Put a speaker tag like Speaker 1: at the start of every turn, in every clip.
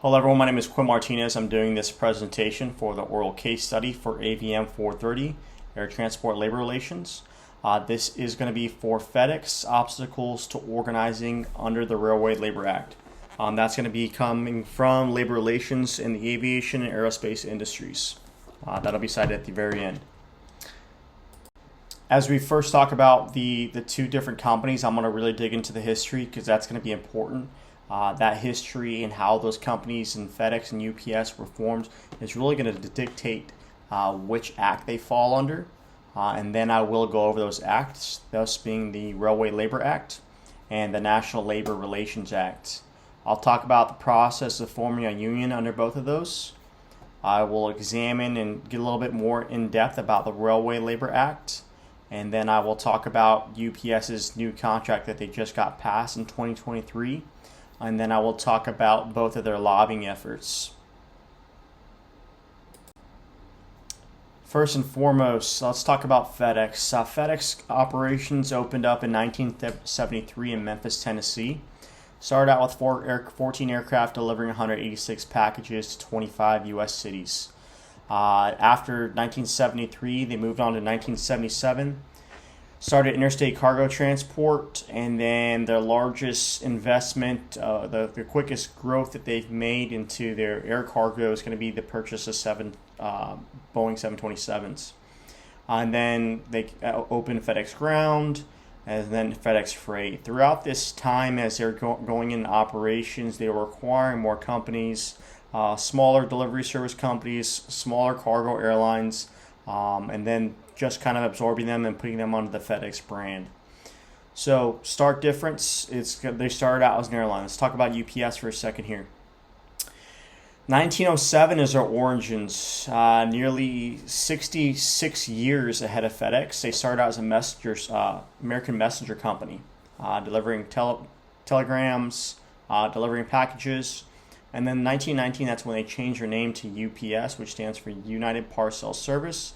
Speaker 1: Hello everyone, my name is Quinn Martinez. I'm doing this presentation for the oral case study for AVM430, Air Transport Labor Relations. This is going to be for FedEx, obstacles to organizing under the Railway Labor Act. That's going to be coming from labor relations in the aviation and aerospace industries. That'll be cited at the very end. As we first talk about the two different companies, I'm going to really dig into the history because that's going to be important. That history and how those companies and FedEx and UPS were formed is really going to dictate which act they fall under. And then I will go over those acts, thus being the Railway Labor Act and the National Labor Relations Act. I'll talk about the process of forming a union under both of those. I will examine and get a little bit more in depth about the Railway Labor Act. And then I will talk about UPS's new contract that they just got passed in 2023. And then I will talk about both of their lobbying efforts. First and foremost, let's talk about FedEx. FedEx operations opened up in 1973 in Memphis, Tennessee. Started out with 14 aircraft delivering 186 packages to 25 U.S. cities. After 1973, they moved on to 1977. Started interstate cargo transport, and then their largest investment, the quickest growth that they've made into their air cargo is going to be the purchase of Boeing 727s. And then they opened FedEx Ground, and then FedEx Freight. Throughout this time, as they're going in operations, they were acquiring more companies, smaller delivery service companies, smaller cargo airlines, and then just kind of absorbing them and putting them under the FedEx brand. So, stark difference, they started out as an airline. Let's talk about UPS for a second here. 1907 is their origins, nearly 66 years ahead of FedEx. They started out as a American messenger company, delivering telegrams, delivering packages. And then in 1919, that's when they changed their name to UPS, which stands for United Parcel Service.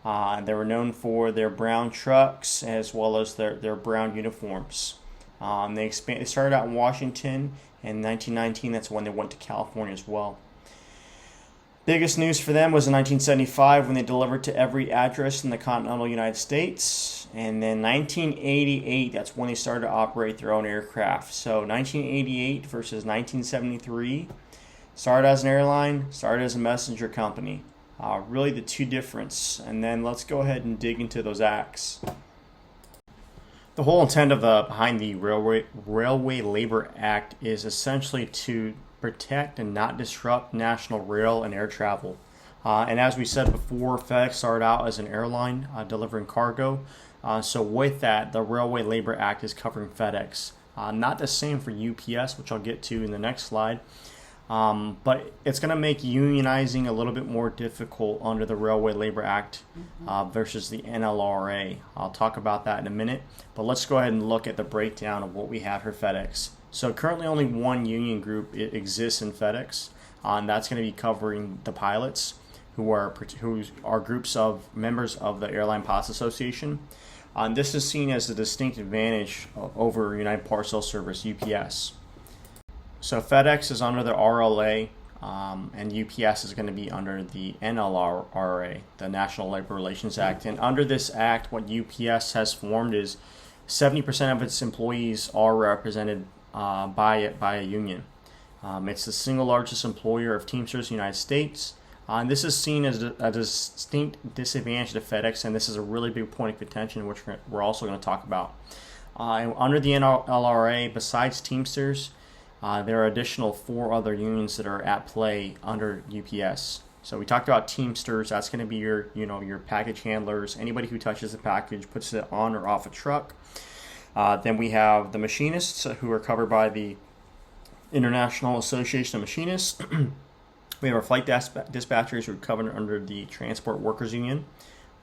Speaker 1: They were known for their brown trucks as well as their brown uniforms. They started out in Washington, and in 1919, that's when they went to California as well. Biggest news for them was in 1975 when they delivered to every address in the continental United States. And then 1988, that's when they started to operate their own aircraft. So 1988 versus 1973, started as an airline, started as a messenger company. Really the two difference. And then let's go ahead and dig into those acts. The whole intent of behind the Railway Labor Act is essentially to protect and not disrupt national rail and air travel. And as we said before, FedEx started out as an airline delivering cargo. So with that, the Railway Labor Act is covering FedEx. Not the same for UPS, which I'll get to in the next slide. But it's going to make unionizing a little bit more difficult under the Railway Labor Act versus the NLRA. I'll talk about that in a minute. But let's go ahead and look at the breakdown of what we have for FedEx. So currently only one union group exists in FedEx, and that's going to be covering the pilots, who are groups of members of the Airline Pilots Association. This is seen as a distinct advantage over United Parcel Service, UPS. So FedEx is under the RLA, and UPS is going to be under the NLRA, the National Labor Relations Act. And under this act, what UPS has formed is 70% of its employees are represented by a union. It's the single largest employer of Teamsters in the United States. And this is seen as a distinct disadvantage to FedEx, and this is a really big point of contention, which we're also going to talk about. Under the NLRA, besides Teamsters, there are additional 4 other unions that are at play under UPS. So we talked about Teamsters. That's going to be your package handlers, anybody who touches the package, puts it on or off a truck. Then we have the machinists, who are covered by the International Association of Machinists. We have our flight dispatchers, who are covered under the Transport Workers Union.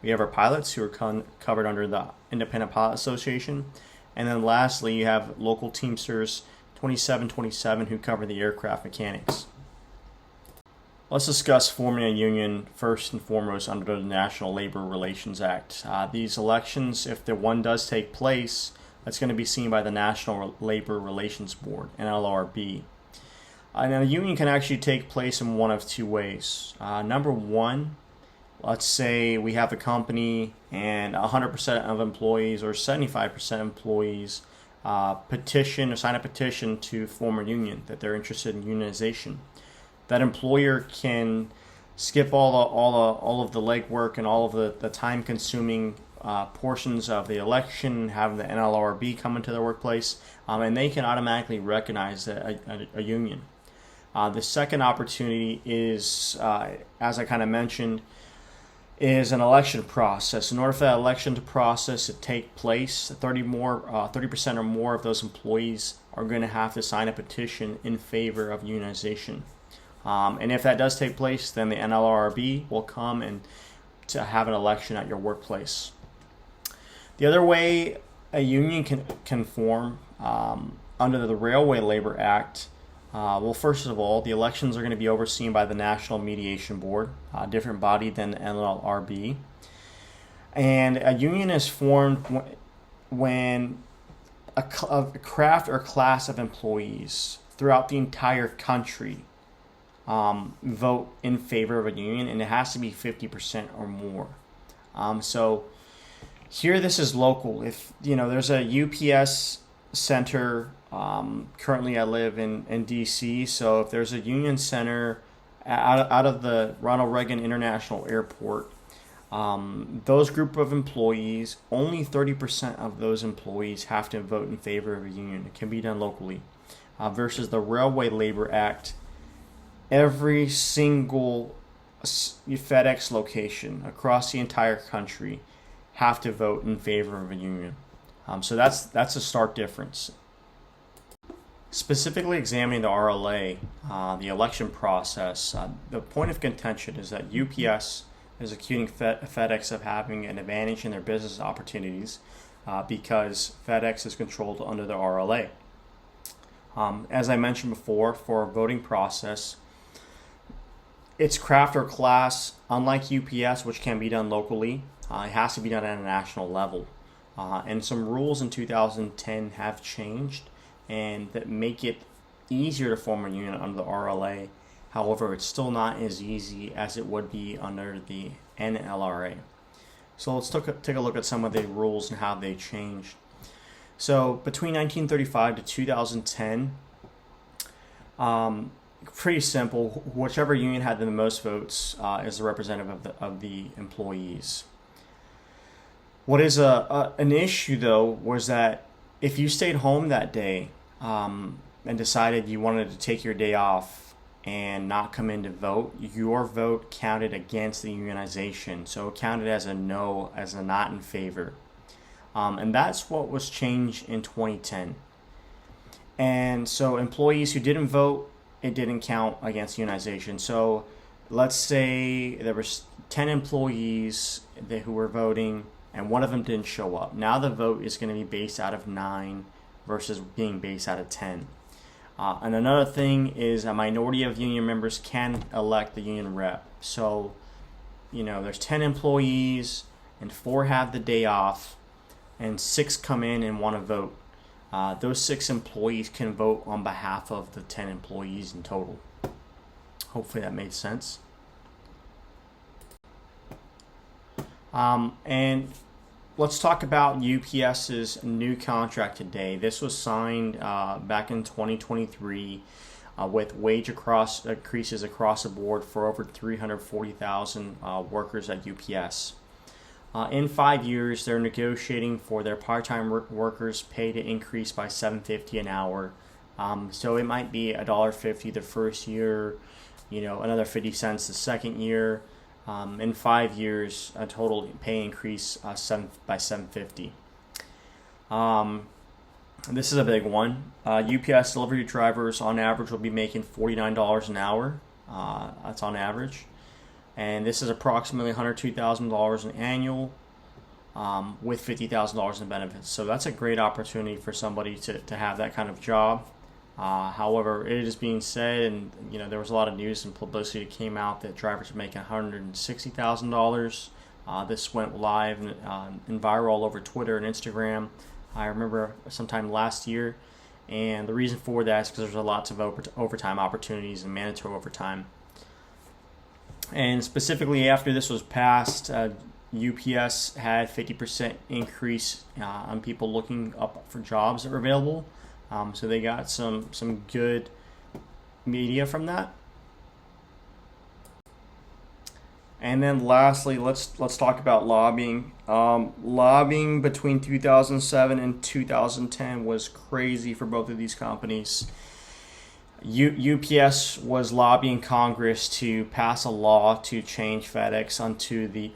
Speaker 1: We have our pilots, who are covered under the Independent Pilot Association. And then lastly, you have local Teamsters 2727, who cover the aircraft mechanics. Let's discuss forming a union first and foremost under the National Labor Relations Act. These elections, if the one does take place, that's going to be seen by the National Labor Relations Board, NLRB. Now, a union can actually take place in one of two ways. Number one, let's say we have a company and 100% of employees or 75% of employees petition or sign a petition to form a union that they're interested in unionization. That employer can skip all of the legwork and all of the time-consuming portions of the election, having the NLRB come into their workplace, and they can automatically recognize a union. The second opportunity is, as I kind of mentioned, is an election process. In order for that election to process to take place, 30% or more of those employees are going to have to sign a petition in favor of unionization. And if that does take place, then the NLRB will come and to have an election at your workplace. The other way a union can form under the Railway Labor Act, well, first of all, the elections are going to be overseen by the National Mediation Board, a different body than the NLRB. And a union is formed when a craft or class of employees throughout the entire country vote in favor of a union, and it has to be 50% or more. So here, this is local. If there's a UPS center. Currently, I live in DC, so if there's a union center out of the Ronald Reagan International Airport, those group of employees, only 30% of those employees have to vote in favor of a union. It can be done locally. Versus the Railway Labor Act, every single FedEx location across the entire country have to vote in favor of a union. So that's a stark difference. Specifically examining the RLA, the election process, the point of contention is that UPS is accusing FedEx of having an advantage in their business opportunities because FedEx is controlled under the RLA. As I mentioned before, for a voting process, it's craft or class, unlike UPS, which can be done locally. It has to be done at a national level. And some rules in 2010 have changed and that make it easier to form a union under the RLA. However, it's still not as easy as it would be under the NLRA. So let's take a look at some of the rules and how they changed. So between 1935 to 2010, pretty simple. Whichever union had the most votes is the representative of the employees. What is an issue, though, was that if you stayed home that day and decided you wanted to take your day off and not come in to vote, your vote counted against the unionization. So it counted as a no, as a not in favor. And that's what was changed in 2010. And so employees who didn't vote, it didn't count against unionization. So let's say there was 10 employees who were voting and one of them didn't show up. Now the vote is going to be based out of 9 versus being based out of 10. And another thing is a minority of union members can elect the union rep. So, there's 10 employees and 4 have the day off and 6 come in and want to vote. Those 6 employees can vote on behalf of the 10 employees in total. Hopefully that made sense. And let's talk about UPS's new contract today. This was signed back in 2023 with wage increases across the board for over 340,000 workers at UPS. In 5 years, they're negotiating for their part-time workers' pay to increase by $7.50 an hour. So it might be $1.50 the first year, another 50 cents the second year. In 5 years, a total pay increase by $7.50. This is a big one. UPS delivery drivers on average will be making $49 an hour. That's on average. And this is approximately $102,000 an annual with $50,000 in benefits. So that's a great opportunity for somebody to have that kind of job. However, it is being said, and there was a lot of news and publicity that came out that drivers are making $160,000. This went live and viral all over Twitter and Instagram. I remember sometime last year, And the reason for that is because there's lots of overtime opportunities and mandatory overtime. And specifically after this was passed, UPS had 50% increase on people looking up for jobs that were available. So they got some good media from that. And then lastly, let's talk about lobbying. Lobbying between 2007 and 2010 was crazy for both of these companies. UPS was lobbying Congress to pass a law to change FedEx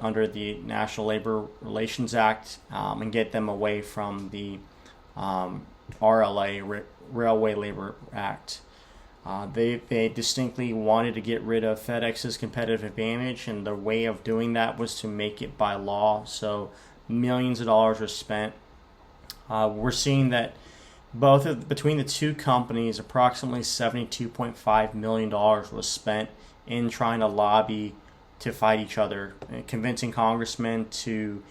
Speaker 1: under the National Labor Relations Act and get them away from the RLA, Railway Labor Act. They distinctly wanted to get rid of FedEx's competitive advantage, and the way of doing that was to make it by law. So millions of dollars were spent. We're seeing that between the two companies, approximately $72.5 million was spent in trying to lobby to fight each other, convincing congressmen to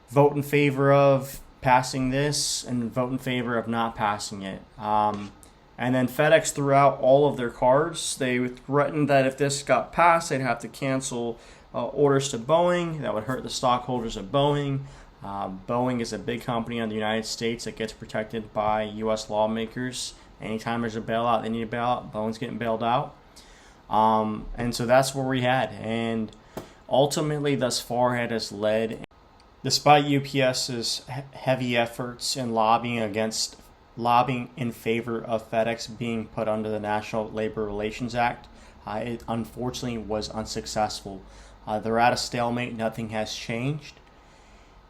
Speaker 1: vote in favor of passing this and vote in favor of not passing it. And then FedEx threw out all of their cards. They threatened that if this got passed, they'd have to cancel orders to Boeing. That would hurt the stockholders of Boeing. Boeing is a big company in the United States that gets protected by U.S. lawmakers. Anytime there's a bailout, they need a bailout. Boeing's getting bailed out. And so that's where we had. And ultimately, thus far, it has led, despite UPS's heavy efforts in lobbying in favor of FedEx being put under the National Labor Relations Act, it unfortunately was unsuccessful. They're at a stalemate. Nothing has changed.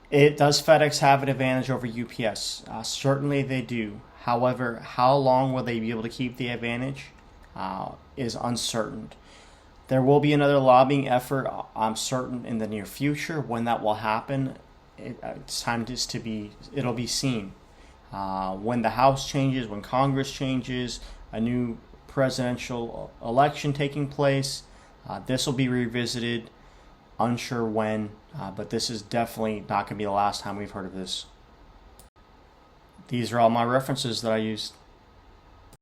Speaker 1: Does FedEx have an advantage over UPS? Certainly they do. However, how long will they be able to keep the advantage is uncertain. There will be another lobbying effort, I'm certain, in the near future. When that will happen, it'll be seen. When the House changes, when Congress changes, a new presidential election taking place, this will be revisited. Unsure when, but this is definitely not going to be the last time we've heard of this. These are all my references that I used.